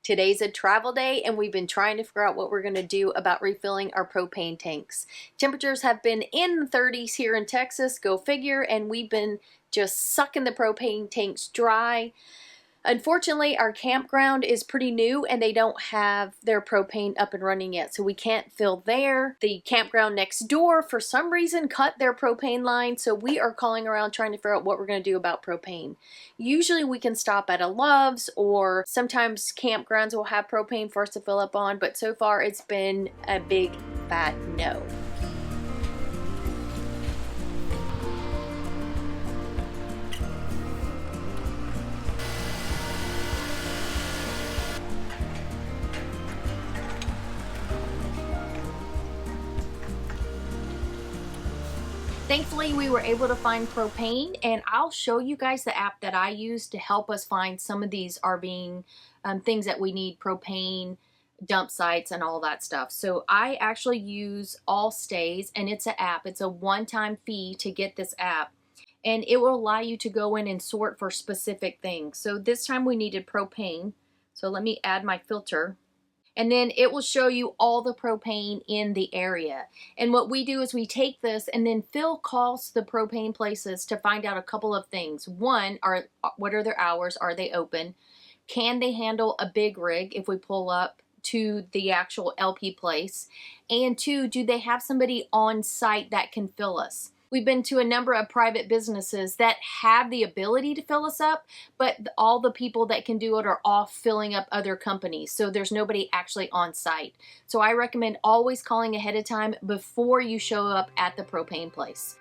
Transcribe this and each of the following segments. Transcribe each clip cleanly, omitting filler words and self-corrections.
Today's a travel day and we've been trying to figure out what we're going to do about refilling our propane tanks. Temperatures have been in the 30s here in Texas, go figure, and we've been just sucking the propane tanks dry. Unfortunately, our campground is pretty new and they don't have their propane up and running yet, so we can't fill there. The campground next door, for some reason, cut their propane line, so we are calling around trying to figure out what we're going to do about propane. Usually we can stop at a Love's, or sometimes campgrounds will have propane for us to fill up on, but so far it's been a big fat no. Thankfully, we were able to find propane, and I'll show you guys the app that I use to help us find some of these RVing things that we need, propane, dump sites, and all that stuff. So I actually use All Stays, and it's an app. It's a one-time fee to get this app, and it will allow you to go in and sort for specific things. So this time we needed propane, so let me add my filter. And then it will show you all the propane in the area. And what we do is we take this and then Phil calls the propane places to find out a couple of things. One, what are their hours? Are they open? Can they handle a big rig if we pull up to the actual LP place? And two, do they have somebody on site that can fill us? We've been to a number of private businesses that have the ability to fill us up, but all the people that can do it are off filling up other companies, so there's nobody actually on site. So I recommend always calling ahead of time before you show up at the propane place.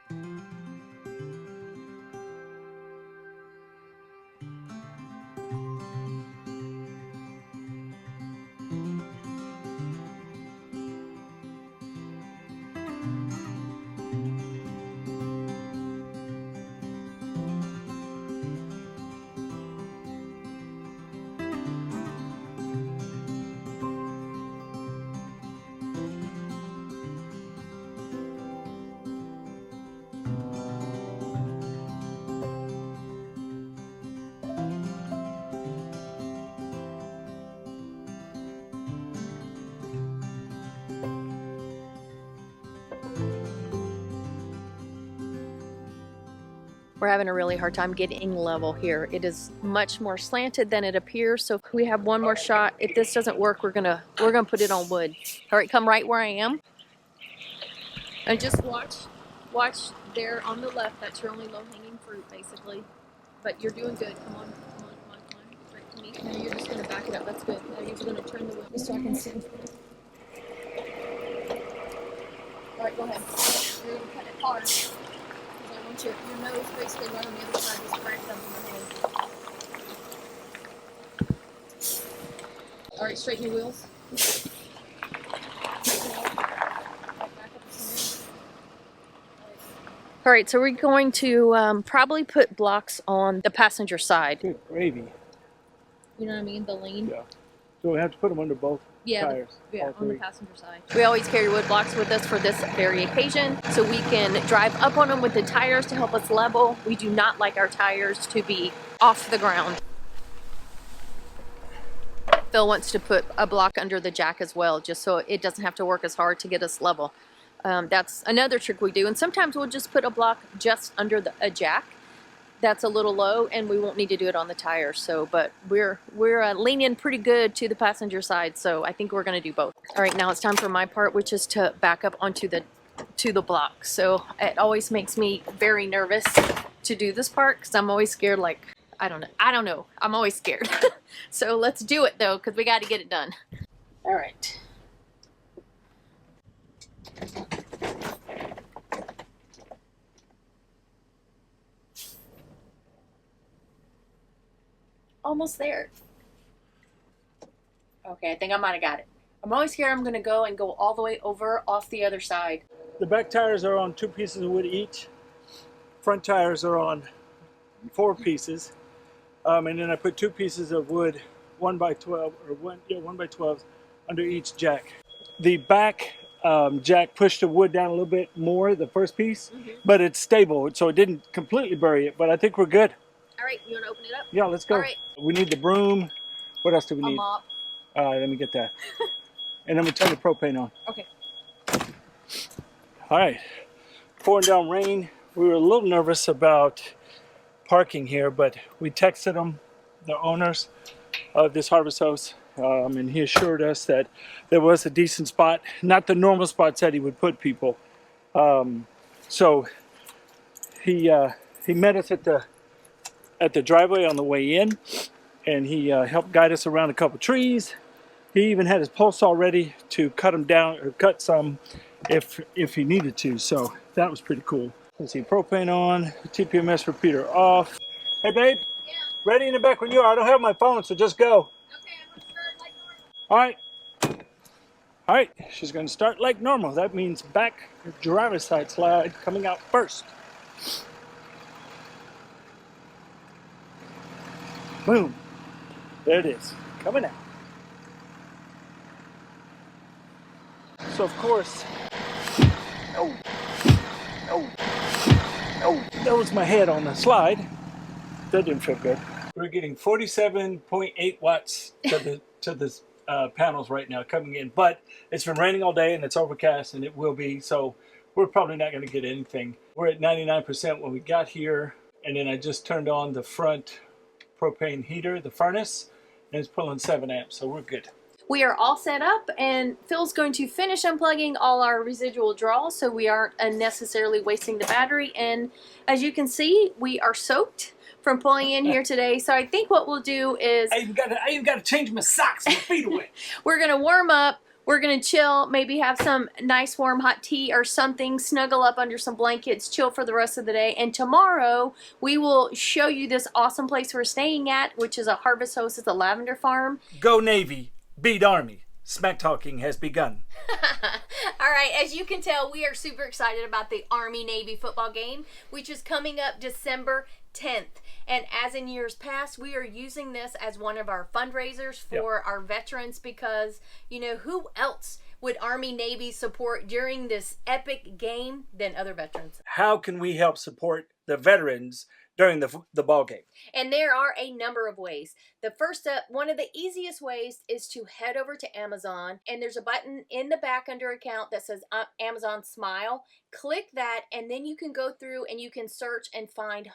We're having a really hard time getting level here. It is much more slanted than it appears, so if we have one more shot, if this doesn't work, we're gonna put it on wood. All right, come right where I am. And just watch there on the left. That's your only low-hanging fruit, basically. But you're doing good. Come on. Right to me. Now you're just gonna back it up. That's good. Now you're just gonna turn the wheel just so I can see. All right, go ahead. You're gonna cut it hard. Your nose basically right on the other side is cracked up in the head. Alright, straighten your wheels. Alright, so we're going to probably put blocks on the passenger side. Good gravy. You know what I mean? The lane. Yeah. So we have to put them under both tires. Yeah, on the passenger side. We always carry wood blocks with us for this very occasion, so we can drive up on them with the tires to help us level. We do not like our tires to be off the ground. Phil wants to put a block under the jack as well, just so it doesn't have to work as hard to get us level. That's another trick we do, and sometimes we'll just put a block just under a jack. That's a little low, and we won't need to do it on the tires. So, but we're leaning pretty good to the passenger side, so I think we're going to do both. All right, now it's time for my part, which is to back up onto the block. So it always makes me very nervous to do this part because I'm always scared. Like I don't know. I'm always scared. So let's do it though, because we got to get it done. All right. Almost there. Okay, I think I might have got it. I'm always scared I'm gonna go all the way over off the other side. The back tires are on 2 pieces of wood each. Front tires are on 4 pieces. And then I put 2 pieces of wood, 1 by 12 or 1 by 12 under each jack. The back jack pushed the wood down a little bit more, the first piece, but it's stable, so it didn't completely bury it. But I think we're good. All right, you want to open it up? Yeah, let's go. All right. We need the broom. What else do we need? A mop. All right, let me get that. And then we turn the propane on. Okay. All right, pouring down rain. We were a little nervous about parking here, but we texted them, the owners of this harvest house, and he assured us that there was a decent spot, not the normal spots that he would put people. So he met us at the driveway on the way in, and he helped guide us around a couple trees. He even had his pole saw ready to cut them down or cut some if he needed to. So that was pretty cool. Let's see, propane on, TPMS repeater off. Hey babe, Yeah. ready in the back when you are. I don't have my phone, so just go. Okay, I'm gonna start like normal. All right. All right, she's going to start like normal. That means back driver's side slide coming out first. Boom. There it is, coming out. So of course, oh, that was my head on the slide. That didn't feel good. We're getting 47.8 watts to the panels right now coming in, but it's been raining all day and it's overcast, and it will be, so we're probably not going to get anything. We're at 99% when we got here, and then I just turned on the front propane heater, the furnace, and it's pulling 7 amps, so we're good. We are all set up, and Phil's going to finish unplugging all our residual draws so we aren't unnecessarily wasting the battery. And as you can see, we are soaked from pulling in here today. So I think what we'll do is I even got to change my socks. My feet are wet. we're going to warm up. We're going to chill, maybe have some nice warm hot tea or something, snuggle up under some blankets, chill for the rest of the day. And tomorrow we will show you this awesome place we're staying at, which is a harvest host. It's a lavender farm. Go Navy, beat Army. Smack talking has begun. All right, as you can tell, we are super excited about the Army-Navy football game, which is coming up December 10th. And as in years past, we are using this as one of our fundraisers for our veterans, because, you know, who else would Army-Navy support during this epic game than other veterans? How can we help support the veterans during the ball game? And there are a number of ways. The first one of the easiest ways is to head over to Amazon, and there's a button in the back under account that says Amazon Smile. Click that, and then you can go through and you can search and find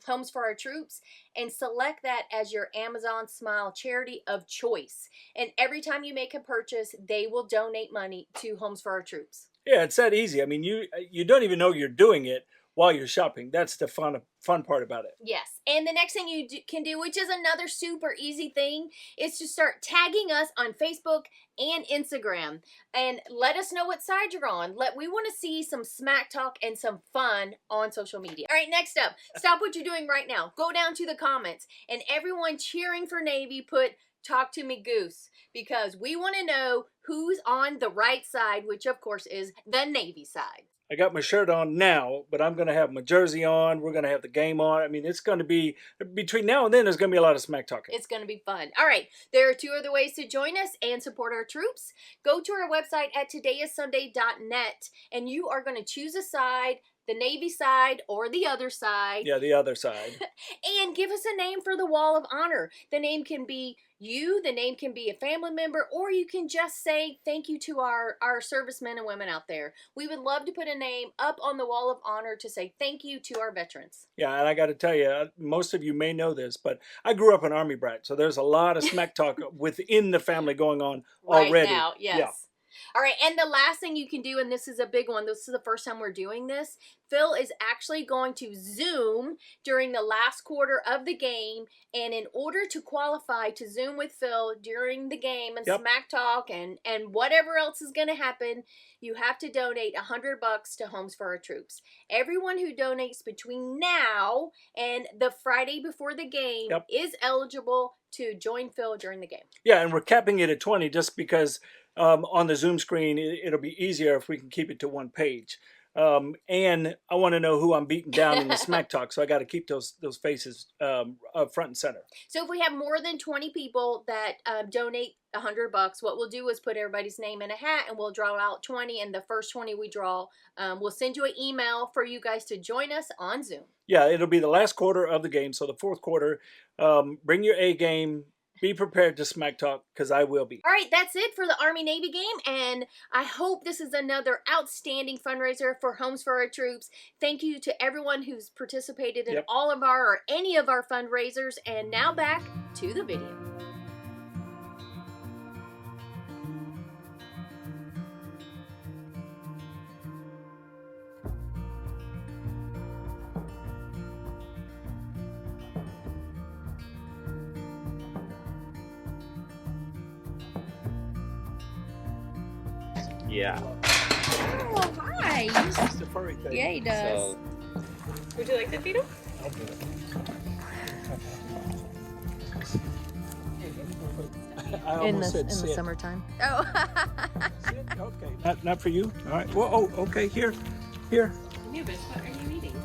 Homes for Our Troops, and select that as your Amazon Smile charity of choice. And every time you make a purchase, they will donate money to Homes for Our Troops. Yeah, it's that easy. I mean, you don't even know you're doing it while you're shopping. That's the fun part about it. Yes. And the next thing you can do, which is another super easy thing, is to start tagging us on Facebook and Instagram, and let us know what side you're on. We want to see some smack talk and some fun on social media. All right, next up, stop what you're doing right now. Go down to the comments, and everyone cheering for Navy put "Talk to me, Goose," because we want to know who's on the right side, which of course is the Navy side. I got my shirt on now, but I'm going to have my jersey on. We're going to have the game on. I mean, it's going to be, between now and then, there's going to be a lot of smack talking. It's going to be fun. All right, there are 2 other ways to join us and support our troops. Go to our website at todayissunday.net, and you are going to choose a side, the Navy side or the other side. Yeah, the other side. And give us a name for the Wall of Honor. The name can be you, the name can be a family member, or you can just say thank you to our servicemen and women out there. We would love to put a name up on the Wall of Honor to say thank you to our veterans. Yeah, and I got to tell you, most of you may know this, but I grew up an Army brat, so there's a lot of smack talk within the family going on already. Right now, yes. Yeah. All right, and the last thing you can do, and this is a big one, this is the first time we're doing this, Phil is actually going to Zoom during the last quarter of the game, and in order to qualify to Zoom with Phil during the game and smack talk and whatever else is going to happen, you have to donate $100 to Homes for Our Troops. Everyone who donates between now and the Friday before the game is eligible to join Phil during the game. Yeah, and we're capping it at 20 just because on the Zoom screen, it'll be easier if we can keep it to one page. And I want to know who I'm beating down in the smack talk, so I got to keep those faces up front and center. So if we have more than 20 people that donate $100, what we'll do is put everybody's name in a hat, and we'll draw out 20, and the first 20 we draw, we'll send you an email for you guys to join us on Zoom. Yeah, it'll be the last quarter of the game, so the fourth quarter. Bring your A game. Be prepared to smack talk, because I will be. All right, that's it for the Army-Navy game, and I hope this is another outstanding fundraiser for Homes for Our Troops. Thank you to everyone who's participated in all of our or any of our fundraisers, and now back to the video. Yeah. Oh, hi. It's the furry thing. Yeah, he does. So, Would you like to feed him? I'll do it. I In almost the said sit. summertime. Oh. Sit? Okay. Not for you? All right. Well, oh, okay. Here. Nubis, what are you eating?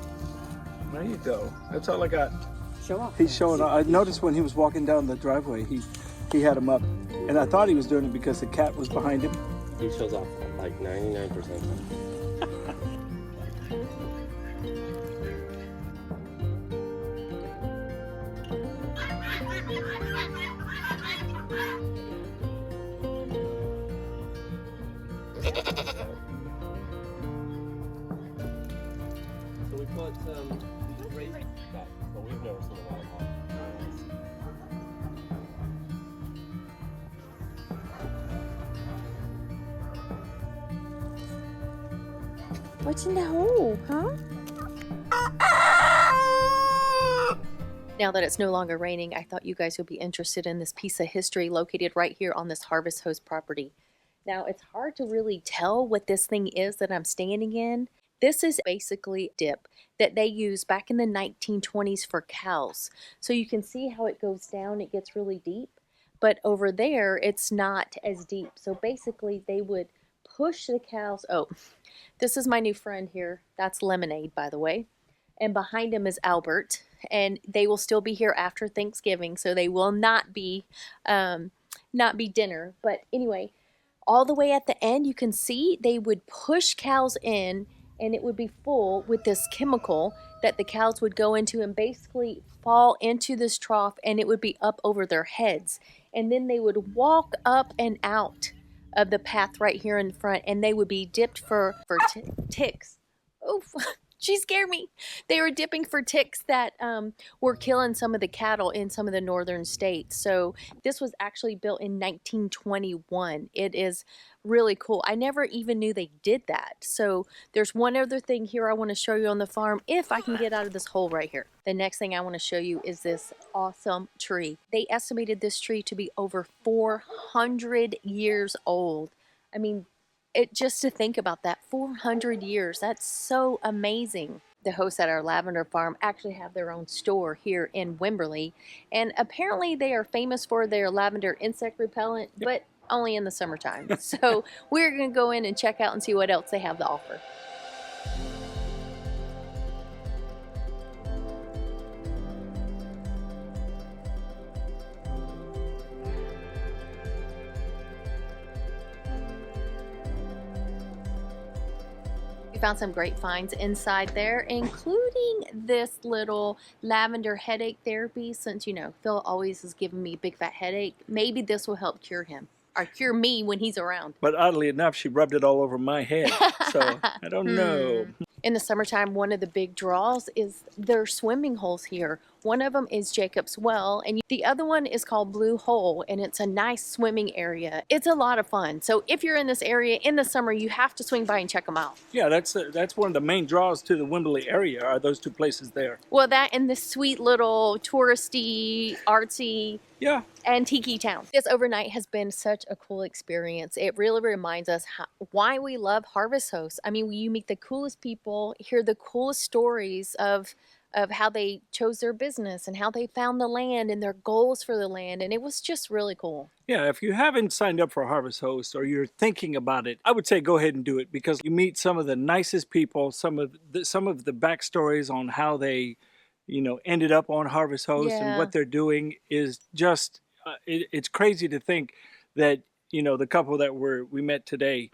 There you go. That's all I got. Show off. He's showing off. I noticed when he was walking down the driveway, he had him up. And I thought he was doing it because the cat was behind him. he shows off like 99%. So we put some raised back, but we've never seen a wild hog. What's in the hole, huh? Now that it's no longer raining, I thought you guys would be interested in this piece of history located right here on this Harvest Host property. Now, it's hard to really tell what this thing is that I'm standing in. This is basically dip that they used back in the 1920s for cows. So you can see how it goes down, it gets really deep. But over there, it's not as deep. So basically, they would push the cows. Oh, this is my new friend here. That's Lemonade, by the way. And behind him is Albert. And they will still be here after Thanksgiving, so they will not be dinner. But anyway, all the way at the end, you can see they would push cows in, and it would be full with this chemical that the cows would go into and basically fall into this trough, and it would be up over their heads. And then they would walk up and out of the path right here in front, and they would be dipped for ticks. Oof. She scared me. They were dipping for ticks that were killing some of the cattle in some of the northern states. So this was actually built in 1921. It is really cool. I never even knew they did that. So there's one other thing here I want to show you on the farm if I can get out of this hole right here. The next thing I want to show you is this awesome tree. They estimated this tree to be over 400 years old. I mean, just to think about that, 400 years, that's so amazing. The hosts at our lavender farm actually have their own store here in Wimberley, and apparently they are famous for their lavender insect repellent, but only in the summertime. So we're going to go in and check out and see what else they have to offer. We found some great finds inside there, including this little lavender headache therapy. Since, you know, Phil always is giving me a big fat headache, maybe this will help cure him, or cure me when he's around. But oddly enough, she rubbed it all over my head, so I don't know. In the summertime, one of the big draws is their swimming holes here. One of them is Jacob's Well, and the other one is called Blue Hole, and it's a nice swimming area. It's a lot of fun. So if you're in this area in the summer, you have to swing by and check them out. Yeah, that's one of the main draws to the Wimberley area, are those two places there. Well, that and this sweet little touristy, artsy, antique town. This overnight has been such a cool experience. It really reminds us why we love Harvest Hosts. I mean, you meet the coolest people, hear the coolest stories of how they chose their business and how they found the land and their goals for the land, and it was just really cool. Yeah, if you haven't signed up for Harvest Host or you're thinking about it, I would say go ahead and do it, because you meet some of the nicest people, some of the backstories on how they, you know, ended up on Harvest Host and what they're doing is just it's crazy to think that, you know, the couple that we met today,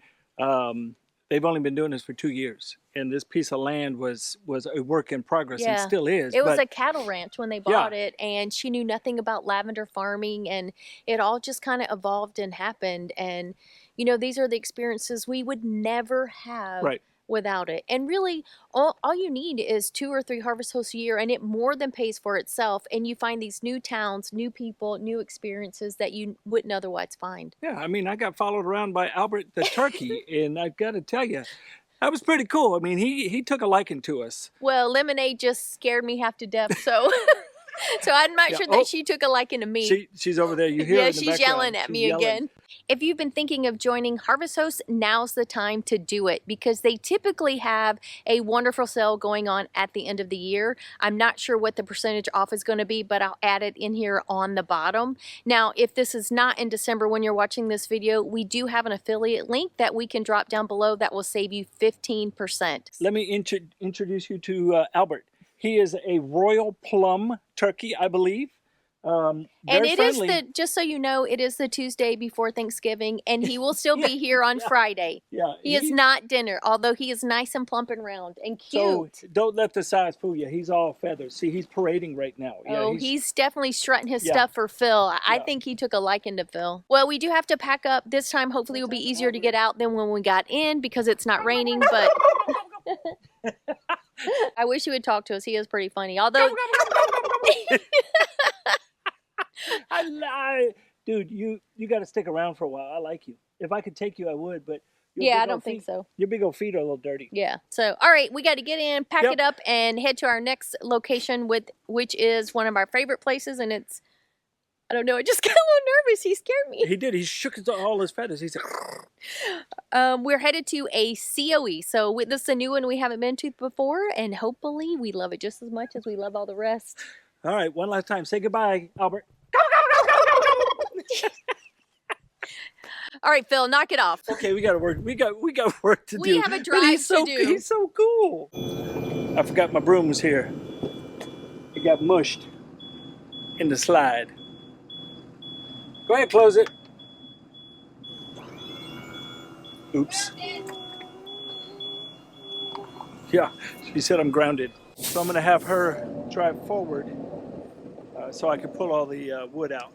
they've only been doing this for 2 years, and this piece of land was a work in progress and Yeah. still is. It was but a cattle ranch when they bought it, and she knew nothing about lavender farming, and it all just kind of evolved and happened. And you know, these are the experiences we would never have Right. without it. And really, all you need is 2 or 3 harvest hosts a year, and it more than pays for itself. And you find these new towns, new people, new experiences that you wouldn't otherwise find. Yeah, I mean, I got followed around by Albert the turkey, and I've got to tell you, that was pretty cool. I mean, he took a liking to us. Well, Lemonade just scared me half to death, so so I'm not sure that she took a liking to me. She's over there. You hear her Yeah, in the she's background. yelling at She's me yelling. again. If you've been thinking of joining Harvest Hosts, now's the time to do it, because they typically have a wonderful sale going on at the end of the year. I'm not sure what the percentage off is going to be, but I'll add it in here on the bottom. Now, if this is not in December when you're watching this video, we do have an affiliate link that we can drop down below that will save you 15%. Let me introduce you to Albert. He is a Royal Plum turkey, I believe. And it friendly. Is just so you know, it is the Tuesday before Thanksgiving, and he will still be here on Friday. Yeah, he is not dinner, although he is nice and plump and round and cute. So don't let the size fool you. He's all feathers. See, he's parading right now. Yeah, he's definitely strutting his stuff for Phil. I think he took a liking to Phil. Well, we do have to pack up. This time, hopefully, it'll be easier to get out than when we got in because it's not raining, but... I wish he would talk to us. He is pretty funny, although... Dude, you got to stick around for a while. I like you. If I could take you, I would, but yeah, I don't think so. Your big old feet are a little dirty. Yeah. So, all right, we got to get in, pack it up, and head to our next location, which is one of our favorite places, and it's, I don't know, I just got a little nervous. He scared me. He did. He shook all his feathers. He said, we're headed to a COE. So this is a new one we haven't been to before, and hopefully we love it just as much as we love all the rest. All right, one last time. Say goodbye, Albert. All right, Phil, knock it off. Okay, we got work. We got work to do. We have a drive to do. He's so cool. I forgot my broom was here. It got mushed in the slide. Go ahead, close it. Oops. Yeah, she said I'm grounded. So I'm gonna have her drive forward so I can pull all the wood out.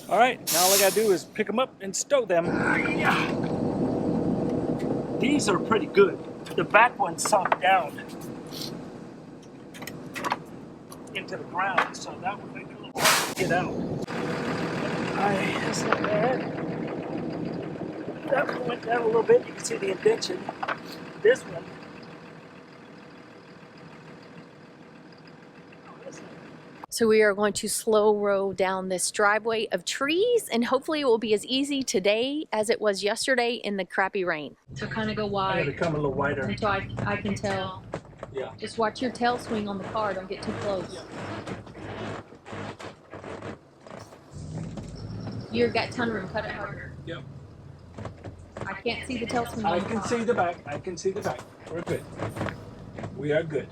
All right, now all I gotta do is pick them up and stow them. These are pretty good. The back one sunk down into the ground, so that would make it a little hard to get out. Alright, that's not bad. That one went down a little bit. You can see the indentation. This one. So we are going to slow roll down this driveway of trees, and hopefully it will be as easy today as it was yesterday in the crappy rain. So kind of go wide. I gotta come a little wider. Until I can tell. Yeah. Just watch your tail swing on the car. Don't get too close. Yeah. You've got ton of room. Cut it harder. Yep. I can't see the tail swing. I can see the back. I can see the back. We're good. We are good.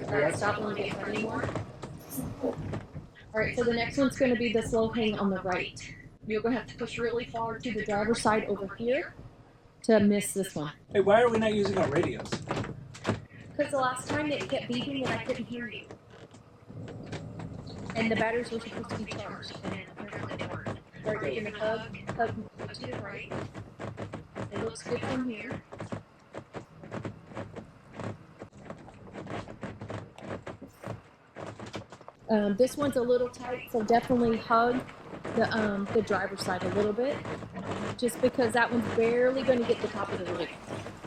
Alright, stop when we get anymore. Alright, so the next one's going to be the slow hang on the right. You're going to have to push really far to the driver's side over here to miss this one. Hey, why are we not using our radios? Because the last time it kept beeping and I couldn't hear you. And the batteries were supposed to be charged. And apparently they weren't. Alright, you're going to hug to the right. It looks good from here. This one's a little tight, so definitely hug the driver's side a little bit, just because that one's barely going to get the top of the roof.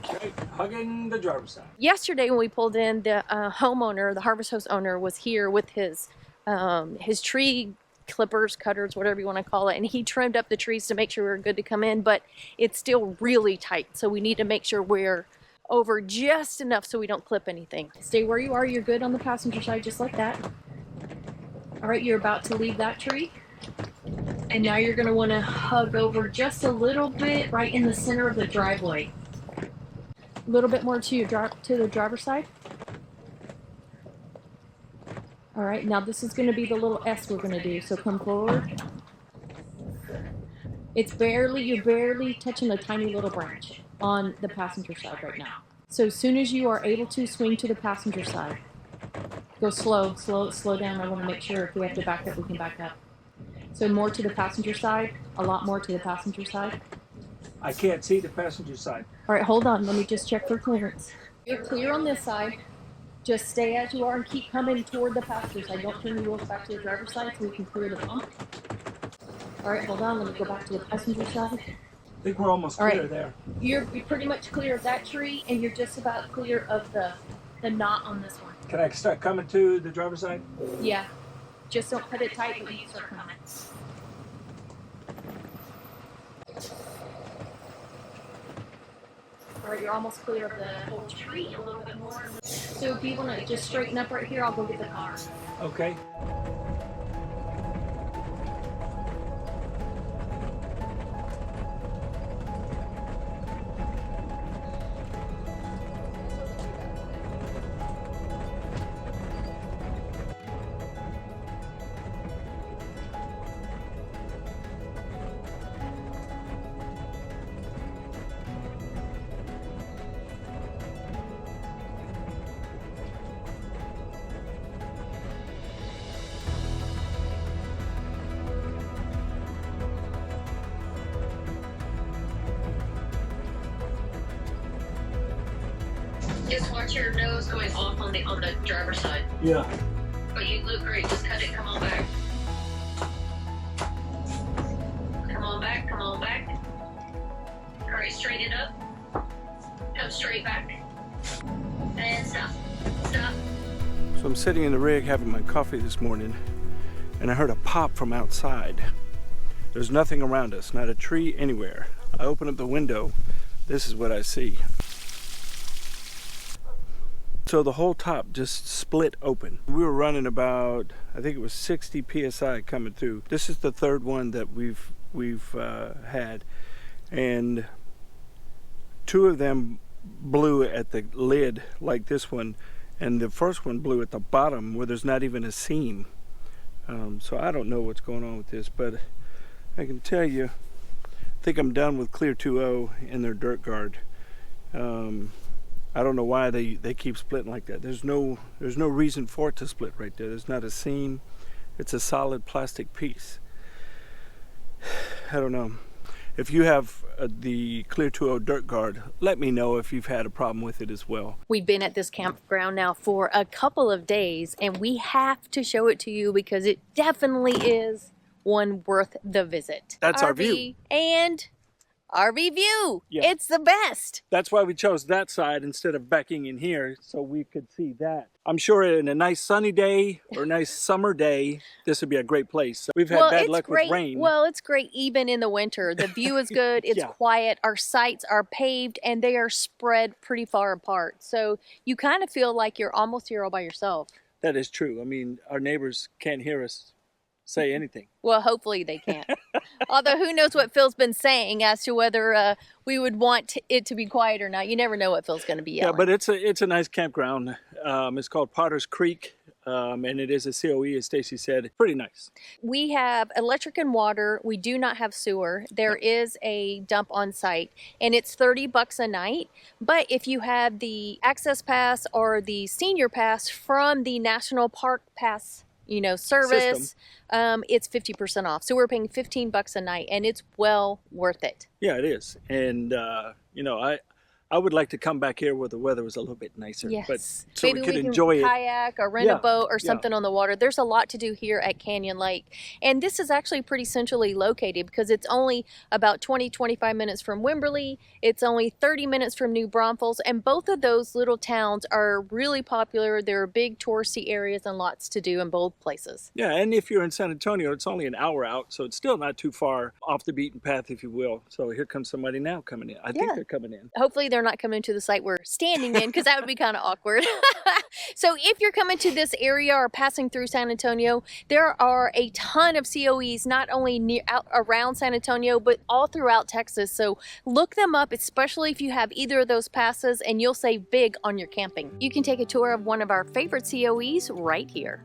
Okay, hugging the driver's side. Yesterday when we pulled in, the homeowner, the Harvest Host owner, was here with his tree clippers, cutters, whatever you want to call it, and he trimmed up the trees to make sure we were good to come in, but it's still really tight, so we need to make sure we're over just enough so we don't clip anything. Stay where you are. You're good on the passenger side, just like that. All right, you're about to leave that tree. And now you're going to want to hug over just a little bit right in the center of the driveway. A little bit more to the driver's side. All right, now this is going to be the little S we're going to do. So come forward. It's barely, you're barely touching a tiny little branch on the passenger side right now. So as soon as you are able to swing to the passenger side, go slow down. I want to make sure if we have to back up, we can back up. So more to the passenger side, a lot more to the passenger side. I can't see the passenger side. All right, hold on. Let me just check for clearance. You're clear on this side. Just stay as you are and keep coming toward the passenger side. Don't turn the wheels back to the driver's side so we can clear the bump. All right, hold on. Let me go back to the passenger side. I think we're almost clear there. You're pretty much clear of that tree, and you're just about clear of the knot on this one. Can I start coming to the driver's side? Yeah. Just don't cut it tight, but you start coming. All right, you're almost clear of the whole tree a little bit more. So if you want to just straighten up right here, I'll go get the car. Okay. Just watch your nose going off on the driver's side. Yeah. But you look great. Just cut it. Come on back. Come on back. Come on back. All right, straighten it up. Come straight back. And stop. Stop. So I'm sitting in the rig having my coffee this morning, and I heard a pop from outside. There's nothing around us, not a tree anywhere. I open up the window. This is what I see. So the whole top just split open. We were running about, I think it was 60 psi coming through. This is the third one that we've had, and two of them blew at the lid like this one, and the first one blew at the bottom where there's not even a seam. So I don't know what's going on with this, but I can tell you, I think I'm done with Clear 2.0 in their dirt guard. I don't know why they keep splitting like that. There's no reason for it to split right there. There's not a seam. It's a solid plastic piece. I don't know. If you have the Clear 2.0 dirt guard, let me know if you've had a problem with it as well. We've been at this campground now for a couple of days, and we have to show it to you because it definitely is one worth the visit. That's our view. And RV view. Yeah. It's the best. That's why we chose that side instead of backing in here, so we could see that. I'm sure in a nice sunny day or a nice summer day, this would be a great place. We've had bad luck with rain. Well, it's great even in the winter. The view is good. It's quiet. Our sites are paved and they are spread pretty far apart. So you kind of feel like you're almost here all by yourself. That is true. I mean, our neighbors can't hear us say anything. Well, hopefully they can't. Although who knows what Phil's been saying as to whether we would want it to be quiet or not. You never know what Phil's going to be yelling. Yeah, but it's a nice campground. It's called Potter's Creek, and it is a COE, as Stacy said. Pretty nice. We have electric and water. We do not have sewer. There is a dump on site, and it's $30 a night. But if you have the access pass or the senior pass from the National Park Pass service, it's 50% off. So we're paying $15 a night, and it's well worth it. Yeah, it is. And I would like to come back here where the weather was a little bit nicer. Yes. But so maybe we could we can enjoy it. Kayak or rent a boat or something on the water. There's a lot to do here at Canyon Lake. And this is actually pretty centrally located because it's only about 20-25 minutes from Wimberley. It's only 30 minutes from New Braunfels. And both of those little towns are really popular. There are big touristy areas and lots to do in both places. Yeah, and if you're in San Antonio, it's only an hour out. So it's still not too far off the beaten path, if you will. So here comes somebody now coming in. I think they're coming in. Hopefully they're not coming to the site we're standing in because that would be kind of awkward. So if you're coming to this area or passing through San Antonio, there are a ton of COEs, not only around San Antonio, but all throughout Texas. So look them up, especially if you have either of those passes, and you'll save big on your camping. You can take a tour of one of our favorite COEs right here.